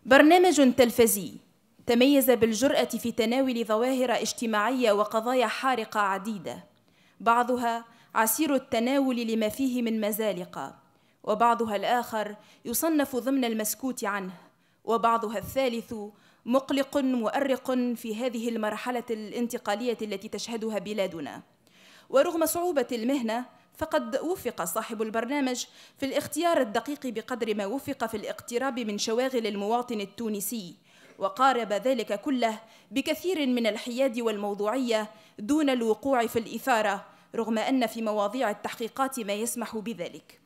برنامج تلفزي تميز بالجرأة في تناول ظواهر اجتماعية وقضايا حارقة عديدة، بعضها عسير التناول لما فيه من مزالق، وبعضها الآخر يصنف ضمن المسكوت عنه، وبعضها الثالث مقلق مؤرق في هذه المرحلة الانتقالية التي تشهدها بلادنا. ورغم صعوبة المهنة فقد وفق صاحب البرنامج في الاختيار الدقيق بقدر ما وفق في الاقتراب من شواغل المواطن التونسي، وقارب ذلك كله بكثير من الحياد والموضوعية دون الوقوع في الإثارة، رغم أن في مواضيع التحقيقات ما يسمح بذلك.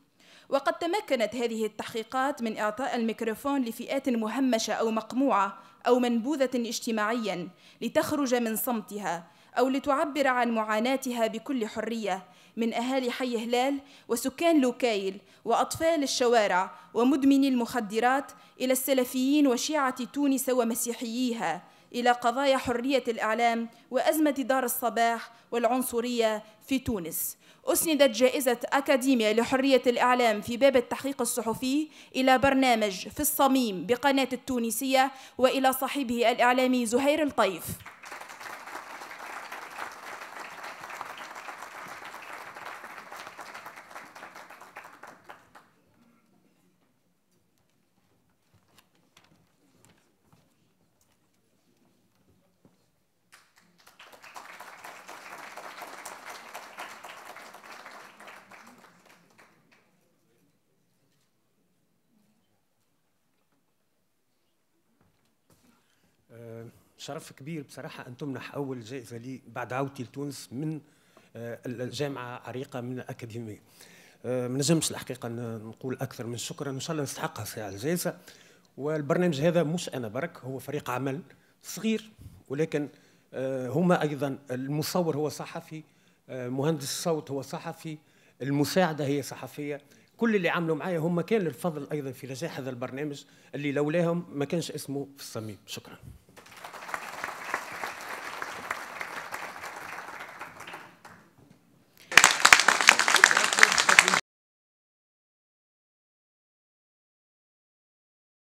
وقد تمكنت هذه التحقيقات من إعطاء الميكروفون لفئات مهمشة أو مقموعة أو منبوذة اجتماعياً لتخرج من صمتها أو لتعبر عن معاناتها بكل حرية، من أهالي حي هلال وسكان لوكايل وأطفال الشوارع ومدمني المخدرات إلى السلفيين وشيعة تونس ومسيحييها، إلى قضايا حرية الإعلام وأزمة دار الصباح والعنصرية في تونس. أسندت جائزة أكاديميا لحرية الإعلام في باب التحقيق الصحفي إلى برنامج في الصميم بقناة التونسية وإلى صاحبه الإعلامي زهير الطيف. شرف كبير بصراحة أن تمنح أول جائزة لي بعد عودتي لتونس من الجامعة عريقة من الأكاديمية. ما نجمش الحقيقة نقول أكثر من شكرا، إن شاء الله يستحقها ساعة الجائزة. والبرنامج هذا مش أنا برك، هو فريق عمل صغير، ولكن هما أيضا المصور هو صحفي، مهندس الصوت هو صحفي، المساعدة هي صحفية، كل اللي عملوا معايا هم كان للفضل أيضا في نجاح هذا البرنامج اللي لولاهم ما كانش اسمه في الصميم. شكرا.